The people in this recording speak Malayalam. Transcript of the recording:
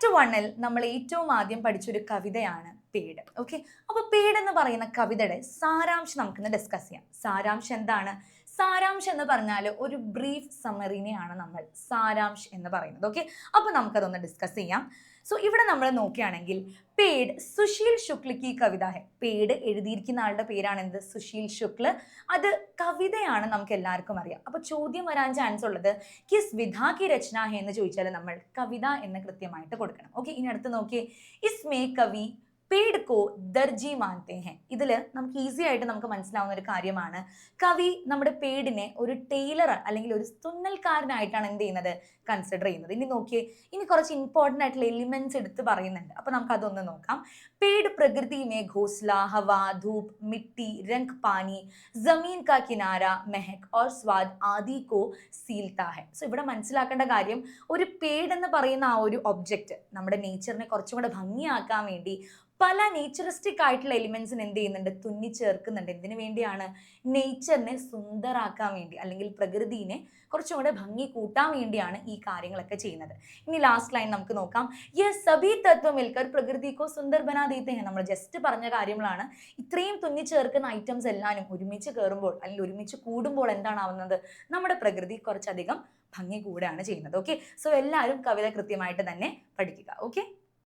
യൂണിറ്റ് 1-ൽ നമ്മൾ ഏറ്റവും ആദ്യം പഠിച്ചൊരു കവിതയാണ് പേട്. ഓക്കെ, അപ്പൊ പേട് എന്ന് പറയുന്ന കവിതയുടെ സാരാംശം നമുക്കിന്ന് ഡിസ്കസ് ചെയ്യാം. സാരാംശം എന്താണ്? സാരാംശം എന്ന് പറഞ്ഞാൽ ഒരു ബ്രീഫ് സമ്മറിനെയാണ് നമ്മൾ സാരാംശ് എന്ന് പറയുന്നത്. ഓക്കെ, അപ്പൊ നമുക്കതൊന്ന് ഡിസ്കസ് ചെയ്യാം. സോ ഇവിടെ നമ്മൾ നോക്കുകയാണെങ്കിൽ പേട് സുശീൽ ശുക്ല की കവിത है. പേട് എഴുതിയിരിക്കുന്ന ആളുടെ പേരാണ് എന്ത്? സുശീൽ ശുക്ല. അത് കവിതയാണ്, നമുക്ക് എല്ലാവർക്കും അറിയാം. അപ്പൊ ചോദ്യം വരാൻ ചാൻസ് ഉള്ളത് കിസ് വിധാ കി രചന ഹെ എന്ന് ചോദിച്ചാൽ നമ്മൾ കവിത എന്ന് കൃത്യമായിട്ട് കൊടുക്കണം. ഓക്കെ, ഇനി അടുത്ത് നോക്കിയേ, ഇസ്മേ കവി പേട് കോ ദർജി മാനത്തെ ഹെ. ഇതിൽ നമുക്ക് ഈസി ആയിട്ട് നമുക്ക് മനസ്സിലാവുന്ന ഒരു കാര്യമാണ്, കവി നമ്മുടെ പേടിനെ ഒരു ടൈലർ അല്ലെങ്കിൽ ഒരു തുന്നൽക്കാരനായിട്ടാണ് എന്ത് ചെയ്യുന്നത്? കൺസിഡർ ചെയ്യുന്നത്. ഇനി നോക്കിയേ, ഇനി കുറച്ച് ഇമ്പോർട്ടൻ്റ് ആയിട്ടുള്ള എലിമെന്റ്സ് എടുത്ത് പറയുന്നുണ്ട്. അപ്പൊ നമുക്ക് അതൊന്ന് നോക്കാം. पेड़ प्रकृति में घोंसला, हवा, धूप, मिट्टी, रंग, पानी, जमीन का किनारा, महक और स्वाद आदि को सीलता है. സോ ഇവിടെ മനസ്സിലാക്കേണ്ട കാര്യം, ഒരു പേട് എന്ന് പറയുന്ന ആ ഒരു ഒബ്ജക്റ്റ് നമ്മുടെ നേച്ചറിനെ കുറച്ചും കൂടെ ഭംഗിയാക്കാൻ വേണ്ടി പല നേച്ചറിസ്റ്റിക് ആയിട്ടുള്ള എലിമെന്റ്സിന് എന്ത് ചെയ്യുന്നുണ്ട്? തുന്നി ചേർക്കുന്നുണ്ട്. എന്തിനു വേണ്ടിയാണ്? നേച്ചറിനെ സുന്ദരാക്കാൻ വേണ്ടി, അല്ലെങ്കിൽ പ്രകൃതിനെ കുറച്ചും കൂടെ ഭംഗി കൂട്ടാൻ വേണ്ടിയാണ് ഈ കാര്യങ്ങളൊക്കെ ചെയ്യുന്നത്. ഇനി ലാസ്റ്റ് ലൈൻ നമുക്ക് നോക്കാം. യേ സഭി തത്വ മിൽക്കർ പ്രകൃതി കോ സുന്ദർ ബനാ ദേത്തെ ഹൈ. നമ്മൾ ജസ്റ്റ് പറഞ്ഞ കാര്യങ്ങളാണ്. ഇത്രയും തുന്നി ചേർക്കുന്ന ഐറ്റംസ് എല്ലാവരും ഒരുമിച്ച് കയറുമ്പോൾ അല്ലെങ്കിൽ ഒരുമിച്ച് കൂടുമ്പോൾ എന്താണ് ആവുന്നത്? നമ്മുടെ പ്രകൃതി കുറച്ചധികം ഭംഗി കൂടുകയാണ് ചെയ്യുന്നത്. ഓക്കെ, സോ എല്ലാവരും കവിത കൃത്യമായിട്ട് തന്നെ പഠിക്കുക. ഓക്കെ.